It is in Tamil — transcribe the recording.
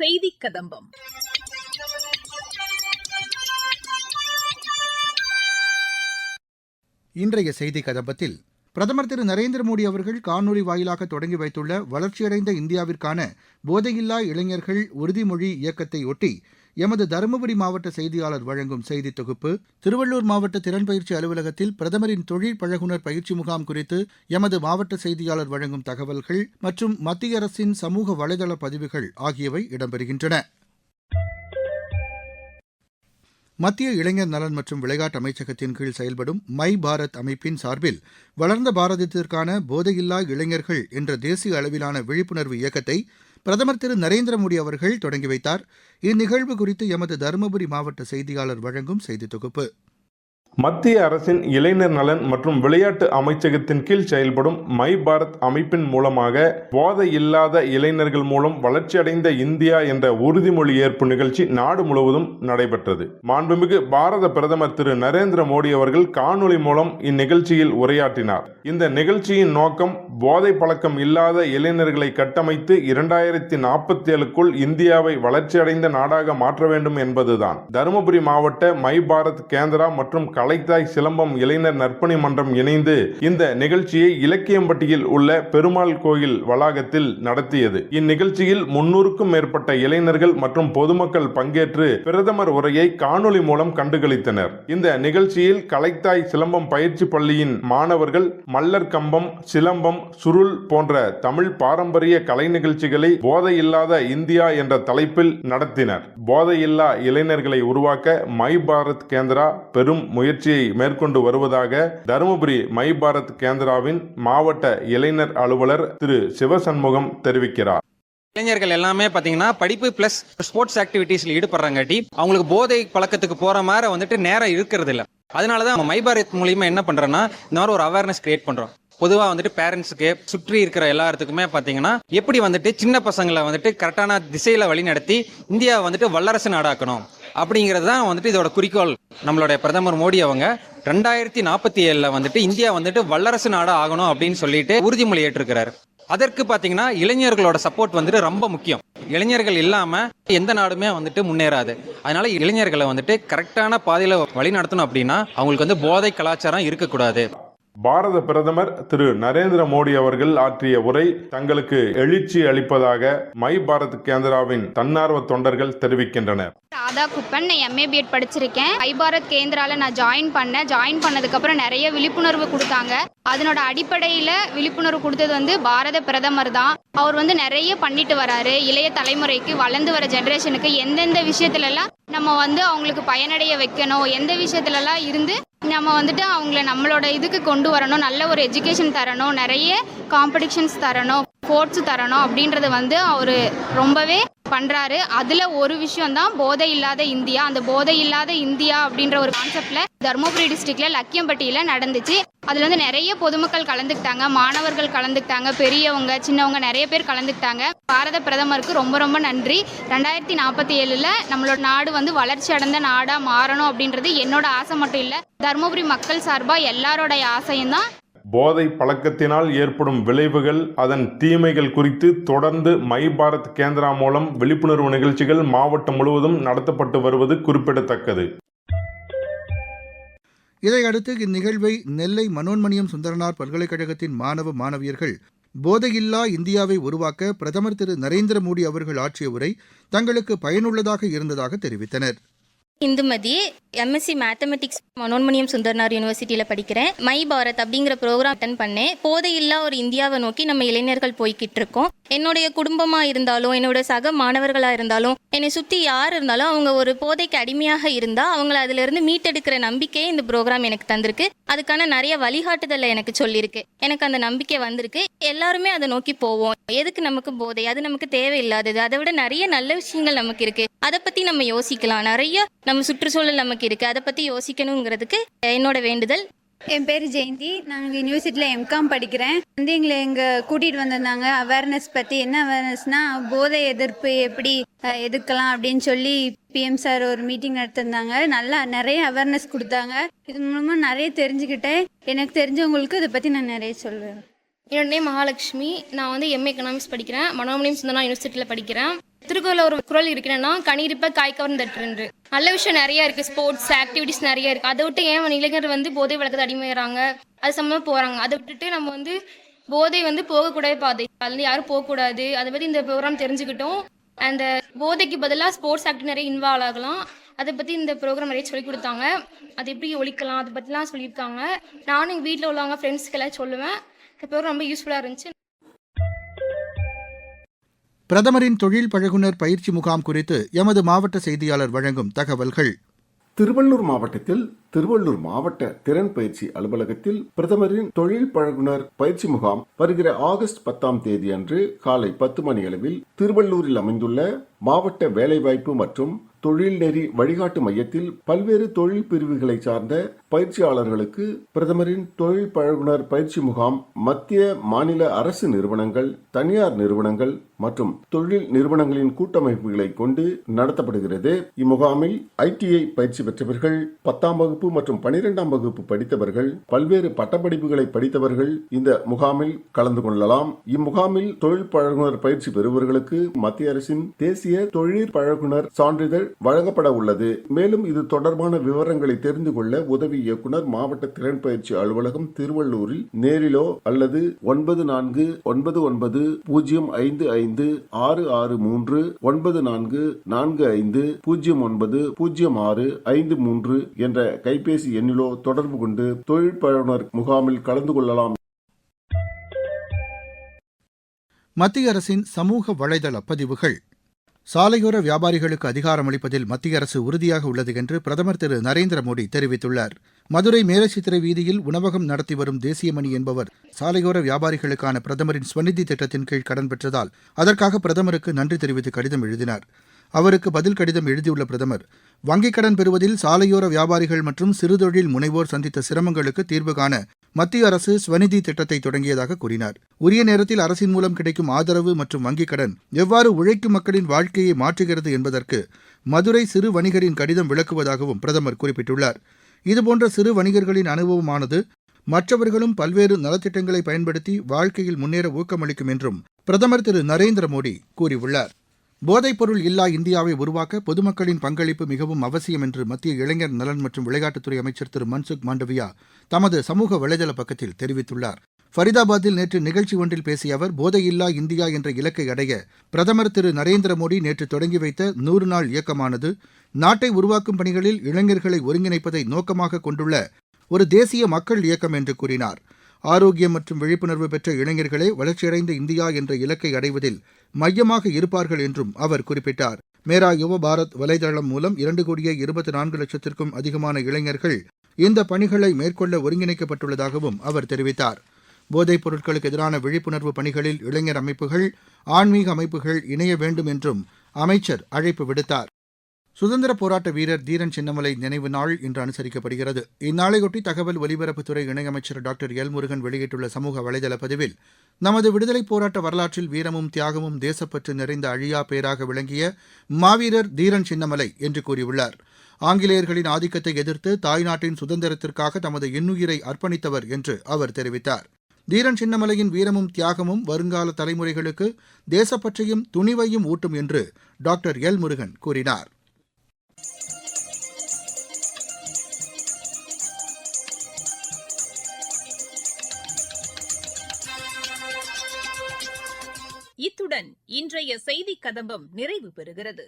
செய்தி கதம்பம். இன்றைய செய்தி கதம்பத்தில் பிரதமர் திரு நரேந்திர மோடி அவர்கள் காணொலி வாயிலாக தொடங்கி வைத்துள்ள வளர்ச்சியடைந்த இந்தியாவிற்கான போதையில்லா இளைஞர்கள் உறுதிமொழி இயக்கத்தை ஒட்டி எமது தருமபுரி மாவட்ட செய்தியாளர் வழங்கும் செய்தி தொகுப்பு, திருவள்ளூர் மாவட்ட திறன் பயிற்சி அலுவலகத்தில் பிரதமரின் தொழில் பழகுனர் பயிற்சி முகாம் குறித்து எமது மாவட்ட செய்தியாளர் வழங்கும் தகவல்கள் மற்றும் மத்திய அரசின் சமூக வலைதள பதிவுகள் ஆகியவை இடம்பெறுகின்றன. மத்திய இளைஞர் நலன் மற்றும் விளையாட்டு அமைச்சகத்தின் கீழ் செயல்படும் மை பாரத் அமைப்பின் சார்பில் வளர்ந்த பாரதத்திற்கான போதையில்லா இளைஞர்கள் என்ற தேசிய அளவிலான விழிப்புணர்வு இயக்கத்தை பிரதமர் திரு நரேந்திர மோடி அவர்கள் தொடங்கி வைத்தார். இந்நிகழ்வு குறித்து எமது தருமபுரி மாவட்ட செய்தியாளர் வழங்கும் செய்தி தொகுப்பு. மத்திய அரசின் இளைஞர் நலன் மற்றும் விளையாட்டு அமைச்சகத்தின் கீழ் செயல்படும் மை பாரத் அமைப்பின் மூலமாக போதை இல்லாத இளைஞர்கள் மூலம் வளர்ச்சியடைந்த இந்தியா என்ற உறுதிமொழி ஏற்பு நிகழ்ச்சி நாடு முழுவதும் நடைபெற்றது. மாண்புமிகு பாரத பிரதமர் திரு நரேந்திர மோடி அவர்கள் காணொலி மூலம் இந்நிகழ்ச்சியில் உரையாற்றினார். இந்த நிகழ்ச்சியின் நோக்கம் போதை பழக்கம் இல்லாத இளைஞர்களை கட்டமைத்து 2047க்குள் இந்தியாவை வளர்ச்சியடைந்த நாடாக மாற்ற வேண்டும் என்பதுதான். தருமபுரி மாவட்ட மை பாரத் கேந்திரா மற்றும் கலைத்தாய் சிலம்பம் இளைஞர் நற்பணி மன்றம் இணைந்து இந்த நிகழ்ச்சியை இலக்கியம்பட்டியில் உள்ள பெருமாள் கோயில் வளாகத்தில் நடத்தியது. இந்நிகழ்ச்சியில் 300க்கும் மேற்பட்ட இளைஞர்கள் மற்றும் பொதுமக்கள் பங்கேற்று பிரதமர் உரையை காணொலி மூலம் கண்டுகளித்தனர். இந்த நிகழ்ச்சியில் கலைத்தாய் சிலம்பம் பயிற்சி பள்ளியின் மாணவர்கள் மல்லர் கம்பம், சிலம்பம், சுருள் போன்ற தமிழ் பாரம்பரிய கலை நிகழ்ச்சிகளை போதையில்லாத இந்தியா என்ற தலைப்பில் நடத்தினர். போதையில்லா இளைஞர்களை உருவாக்க மை பாரத் கேந்திரா பெரும் முயற்சியை மேற்கொண்டு வருவதாக தருமபுரி மை பாரத் கேந்திராவின் மாவட்ட இளைஞர் அலுவலர் திரு சிவசண்முகம் தெரிவிக்கிறார். இளைஞர்கள் எல்லாமே பாத்தீங்கன்னா படிப்பு பிளஸ் ஸ்போர்ட்ஸ் ஆக்டிவிட்டிஸ்ல ஈடுபடுறாங்காட்டி அவங்களுக்கு போதை பழக்கத்துக்கு போற மாதிரி வந்துட்டு நேரம் இருக்கிறது இல்ல. அதனாலதான் மை பாரத் மூலியமா என்ன பண்றோம்னா இந்த மாதிரி ஒரு அவேர்னஸ் கிரியேட் பண்றோம். பொதுவா வந்துட்டு பேரண்ட்ஸுக்கு சுற்றி இருக்கிற எல்லாத்துக்குமே பாத்தீங்கன்னா எப்படி வந்துட்டு சின்ன பசங்களை வந்துட்டு கரெக்டான திசையில வழி நடத்தி இந்தியா வந்துட்டு வல்லரசு நாடாக்கணும் அப்படிங்கிறது தான் வந்துட்டு இதோட குறிக்கோள். நம்மளுடைய பிரதமர் மோடி அவங்க 2047 வந்துட்டு இந்தியா வந்துட்டு வல்லரசு நாடா ஆகணும் அப்படின்னு சொல்லிட்டு உறுதிமொழி ஏற்றிருக்கிறாரு. அதற்கு பாத்தீங்கன்னா இளைஞர்களோட சப்போர்ட் வந்துட்டு ரொம்ப முக்கியம். இளைஞர்கள் இல்லாம எந்த நாடுமே வந்துட்டு முன்னேறாது. அதனால இளைஞர்களை வந்துட்டு கரெக்டான பாதையில வழி நடத்தணும் அப்படின்னா அவங்களுக்கு வந்து போதை கலாச்சாரம் இருக்கக்கூடாது. பாரத பிரதமர் திரு நரேந்திர மோடி அவர்கள் ஆற்றிய உரை தங்களுக்கு எழுச்சி அளிப்பதாக மை பாரத் கேந்திராவின் தன்னார்வ தொண்டர்கள் தெரிவிக்கின்றனர். ராதா குப்பன், நான் MA BEd படிச்சிருக்கேன். மை பாரத் கேந்திரால நான் ஜாயின் பண்ணதுக்கு அப்புறம் நிறைய விழிப்புணர்வு கொடுத்தாங்க. அதனோட அடிப்படையில விழிப்புணர்வு கொடுத்தது வந்து பாரத பிரதமர் தான். அவர் வந்து நிறைய பண்ணிட்டு வராரு. இளைய தலைமுறைக்கு, வளர்ந்து வர ஜெனரேஷனுக்கு எந்தெந்த விஷயத்துல எல்லாம் நம்ம வந்து அவங்களுக்கு பயனடைய வைக்கணும், எந்த விஷயத்துல எல்லாம் இருந்து நம்ம வந்துட்டு அவங்கள நம்மளோட இதுக்கு கொண்டு வரணும், நல்ல ஒரு எஜுகேஷன் தரணும், நிறைய காம்படிஷன்ஸ் தரணும், ஸ்போர்ட்ஸ் தரணும் அப்படின்றது வந்து அவர் ரொம்பவே பண்றாரு. அதுல ஒரு விஷயம் தான் போதை இல்லாத இந்தியா. அந்த போதை இல்லாத இந்தியா அப்படின்ற ஒரு கான்செப்ட்ல தருமபுரி டிஸ்ட்ரிக்ட்ல லக்கியம்பட்டியில நடந்துச்சு. அதுல வந்து நிறைய பொதுமக்கள் கலந்துக்கிட்டாங்க, மாணவர்கள் கலந்துக்கிட்டாங்க, பெரியவங்க சின்னவங்க நிறைய பேர் கலந்துக்கிட்டாங்க. பாரத பிரதமருக்கு ரொம்ப ரொம்ப நன்றி. 2047ல நம்மளோட நாடு வந்து வளர்ச்சி அடைந்த நாடா மாறணும் அப்படின்றது என்னோட ஆசை மட்டும் இல்ல, தருமபுரி மக்கள் சார்பா எல்லாரோட ஆசையும் தான். போதை பழக்கத்தினால் ஏற்படும் விளைவுகள், அதன் தீமைகள் குறித்து தொடர்ந்து மை பாரத் கேந்திரா மூலம் விழிப்புணர்வு நிகழ்ச்சிகள் மாவட்டம் முழுவதும் நடத்தப்பட்டு வருவது குறிப்பிடத்தக்கது. இதையடுத்து இந்நிகழ்வை நெல்லை மனோன்மணியம் சுந்தரனார் பல்கலைக்கழகத்தின் மாணவ மாணவியர்கள் போதையில்லா இந்தியாவை உருவாக்க பிரதமர் திரு நரேந்திர மோடி அவர்கள் ஆற்றிய உரை தங்களுக்கு பயனுள்ளதாக இருந்ததாக தெரிவித்தனர். இந்துமதி, MSc மேத்தமெட்டிக்ஸ் மனோன்மணியம் சுந்தரனார் யூனிவர்சிட்டியில் படிக்கிறேன். மை பாரத் அப்படிங்கிற ப்ரோக்ராம் அட்டன் பண்ணேன். போதையில்லா ஒரு இந்தியாவை நோக்கி நம்ம இளைஞர்கள் போய்கிட்டு இருக்கோம். என்னுடைய குடும்பமாக இருந்தாலும், என்னோட சக மாணவர்களாக இருந்தாலும், என்னை சுற்றி யார் இருந்தாலும் அவங்க ஒரு போதைக்கு அடிமையாக இருந்தால் அவங்கள அதிலிருந்து மீட்டெடுக்கிற நம்பிக்கையை இந்த ப்ரோக்ராம் எனக்கு தந்திருக்கு. அதுக்கான நிறைய வழிகாட்டுதலை எனக்கு சொல்லியிருக்கு. எனக்கு அந்த நம்பிக்கை வந்திருக்கு. எல்லாருமே அதை நோக்கி போவோம். எதுக்கு நமக்கு போதை? அது நமக்கு தேவையில்லாதது. அதை விட நிறைய நல்ல விஷயங்கள் நமக்கு இருக்கு. அதை பற்றி நம்ம யோசிக்கலாம். நிறைய நம்ம சுற்றுச்சூழல் நமக்கு இருக்கு, அதை பற்றி யோசிக்கணுங்கிறதுக்கு என்னோட வேண்டுதல். என் பேர் ஜெயந்தி. நாங்கள் யூனிவர்சிட்டியில் MCom படிக்கிறேன். எங்களை இங்கே கூட்டிகிட்டு வந்திருந்தாங்க அவேர்னஸ் பற்றி. என்ன அவேர்னஸ்னால் போதை எதிர்ப்பு எப்படி எதிர்க்கலாம் அப்படின்னு சொல்லி PM சார் ஒரு மீட்டிங் நடத்திருந்தாங்க. நல்லா நிறைய அவேர்னஸ் கொடுத்தாங்க. இது மூலமாக நிறைய தெரிஞ்சுக்கிட்டேன். எனக்கு தெரிஞ்சவங்களுக்கு இதை பற்றி நான் நிறைய சொல்வேன். என்னோட நேம் மகாலட்சுமி. நான் வந்து MA எக்கனாமிக்ஸ் படிக்கிறேன். மனோன்மணியம் சுந்தரனார் யூனிவர்சிட்டியில் படிக்கிறேன். திருக்குறளில் ஒரு குறள் இருக்குன்னா கணிரிப்ப காய் கவர்ந்தற்று. நல்ல விஷயம் நிறைய இருக்கு, ஸ்போர்ட்ஸ் ஆக்டிவிட்டிஸ் நிறைய இருக்கு. அதை விட்டு ஏன் இளைஞர் போதை வழக்கத்தை அடிமைறாங்க, அது சம்மந்தமாக போறாங்க. அதை விட்டுட்டு நம்ம போதை போகக்கூடாது, பாதை அதுல யாரும் போகக்கூடாது. அதை பத்தி இந்த ப்ரோக்ராம் தெரிஞ்சுக்கிட்டோம். அந்த போதைக்கு பதிலாக ஸ்போர்ட்ஸ் ஆக்டிவ் நிறைய இன்வால்வ் ஆகலாம். அதை பற்றி இந்த ப்ரோக்ராம் நிறைய சொல்லி கொடுத்தாங்க. அது எப்படி ஒழிக்கலாம் அதை பற்றிலாம் சொல்லியிருக்காங்க. நானும் எங்கள் வீட்டில் உள்ளவங்க ஃப்ரெண்ட்ஸ்க்கு எல்லாம் சொல்லுவேன். இந்த ப்ரோக்ராம் ரொம்ப யூஸ்ஃபுல்லாக இருந்துச்சு. பிரதமரின் தொழில் பழகுனர் பயிற்சி முகாம் குறித்து எமது மாவட்ட செய்தியாளர் வழங்கும் தகவல்கள். திருவள்ளூர் மாவட்டத்தில் திருவள்ளூர் மாவட்ட திறன் பயிற்சி அலுவலகத்தில் பிரதமரின் தொழில் பழகுனர் பயிற்சி முகாம் வருகிற ஆகஸ்ட் 10ஆம் தேதி அன்று காலை 10 மணி அளவில் திருவள்ளூரில் அமைந்துள்ள மாவட்ட வேலைவாய்ப்பு மற்றும் தொழில் நெறி வழிகாட்டு மையத்தில் பல்வேறு தொழில் பிரிவுகளை சார்ந்த பயிற்சியாளர்களுக்கு பிரதமரின் தொழில் பழகுனர் பயிற்சி முகாம் மத்திய மாநில அரசு நிறுவனங்கள், தனியார் நிறுவனங்கள் மற்றும் தொழில் நிறுவனங்களின் கூட்டமைப்புகளை கொண்டு நடத்தப்படுகிறது. இம்முகாமில் ITI பயிற்சி பெற்றவர்கள், 10ஆம் வகுப்பு மற்றும் 12ஆம் வகுப்பு படித்தவர்கள், பல்வேறு பட்டப்படிப்புகளை படித்தவர்கள் இந்த முகாமில் கலந்து கொள்ளலாம். இம்முகாமில் தொழில் பழகுனர் பயிற்சி பெறுபவர்களுக்கு மத்திய அரசின் தேசிய தொழில் பழகுனர் சான்றிதழ் வழங்கப்பட உள்ளது. மேலும் இது தொடர்பான விவரங்களை தெரிந்து கொள்ள உதவி இயக்குனர் மாவட்ட திறன் பயிற்சி அலுவலகம் திருவள்ளூரில் நேரிலோ அல்லது 944546350945090653 என்ற கைபேசி எண்ணிலோ தொடர்பு கொண்டு தொழில் பழகுனர் முகாமில் கலந்து கொள்ளலாம். மத்திய அரசின் சமூக வலைதள பதிவுகள். சாலையோர வியாபாரிகளுக்கு அதிகாரமளிப்பதில் மத்திய அரசு உறுதியாக உள்ளது என்று பிரதமர் திரு நரேந்திர மோடி தெரிவித்துள்ளார். மதுரை மேலச்சித்திரை வீதியில் உணவகம் நடத்தி வரும் தேசியமணி என்பவர் சாலையோர வியாபாரிகளுக்கான பிரதமரின் ஸ்வநிதி திட்டத்தின் கீழ் கடன் பெற்றதால் அதற்காக பிரதமருக்கு நன்றி தெரிவித்து கடிதம் எழுதினார். அவருக்கு பதில் கடிதம் எழுதியுள்ள பிரதமர், வங்கிக் கடன் பெறுவதில் சாலையோர வியாபாரிகள் மற்றும் சிறுதொழில் முனைவோர் சந்தித்த சிரமங்களுக்கு தீர்வு காண மத்திய அரசு ஸ்வநிதி திட்டத்தை தொடங்கியதாக கூறினார். உரிய நேரத்தில் அரசின் மூலம் கிடைக்கும் ஆதரவு மற்றும் வங்கிக் கடன் எவ்வாறு உழைக்கும் மக்களின் வாழ்க்கையை மாற்றுகிறது என்பதற்கு மதுரை சிறு வணிகரின் கடிதம் விளக்குவதாகவும் பிரதமர் குறிப்பிட்டுள்ளார். இதுபோன்ற சிறு வணிகர்களின் அனுபவமானது மற்றவர்களும் பல்வேறு நலத்திட்டங்களை பயன்படுத்தி வாழ்க்கையில் முன்னேற ஊக்கமளிக்கும் என்றும் பிரதமர் திரு நரேந்திர மோடி கூறியுள்ளார். போதைப்பொருள் இல்லா இந்தியாவை உருவாக்க பொதுமக்களின் பங்களிப்பு மிகவும் அவசியம் என்று மத்திய இளைஞர் நலன் மற்றும் விளையாட்டுத்துறை அமைச்சர் திரு மன்சுக் மாண்டவியா தமது சமூக வலைதள பக்கத்தில் தெரிவித்துள்ளார். ஃபரிதாபாத்தில் நேற்று நிகழ்ச்சி ஒன்றில் பேசிய அவர், போதையில்லா இந்தியா என்ற இலக்கை அடைய பிரதமர் திரு நரேந்திர மோடி நேற்று தொடங்கி வைத்த 100 நாள் இயக்கமானது நாட்டை உருவாக்கும் பணிகளில் இளைஞர்களை ஒருங்கிணைப்பதை நோக்கமாக கொண்டுள்ள ஒரு தேசிய மக்கள் இயக்கம் என்று கூறினார். ஆரோக்கியம் மற்றும் விழிப்புணர்வு பெற்ற இளைஞர்களே வளர்ச்சியடைந்த இந்தியா என்ற இலக்கை அடைவதில் மையமாக இருப்பார்கள் என்றும் அவர் குறிப்பிட்டார். மேரா யுவ பாரத் வலைதளம் மூலம் 2,24,00,000க்கும் அதிகமான இளைஞர்கள் இந்த பணிகளை மேற்கொள்ள ஒருங்கிணைக்கப்பட்டுள்ளதாகவும் அவர் தெரிவித்தார். போதைப் பொருட்களுக்கு எதிரான விழிப்புணர்வு பணிகளில் இளைஞர் அமைப்புகள், ஆன்மீக அமைப்புகள் இணைய வேண்டும் என்றும் அமைச்சர் அழைப்பு விடுத்தார். சுதந்திர போராட்ட வீரர் தீரன் சின்னமலை நினைவு நாள் இன்று அனுசரிக்கப்படுகிறது. இந்நாளையொட்டி தகவல் ஒலிபரப்புத்துறை இணையமைச்சர் டாக்டர் எல் முருகன் வெளியிட்டுள்ள சமூக வலைதள பதிவில், நமது விடுதலைப் போராட்ட வரலாற்றில் வீரமும் தியாகமும் தேசப்பற்று நிறைந்த அழியா பேராக விளங்கிய மாவீரர் தீரன் சின்னமலை என்று கூறியுள்ளார். ஆங்கிலேயர்களின் ஆதிக்கத்தை எதிர்த்து தாய்நாட்டின் சுதந்திரத்திற்காக தமது இன்னுயிரை அர்ப்பணித்தவர் என்று அவர் தெரிவித்தார். தீரன் சின்னமலையின் வீரமும் தியாகமும் வருங்கால தலைமுறைகளுக்கு தேசப்பற்றையும் துணிவையும் ஊட்டும் என்று டாக்டர் எல் முருகன் கூறினார். இத்துடன் இன்றைய செய்திக் கதம்பம் நிறைவு பெறுகிறது.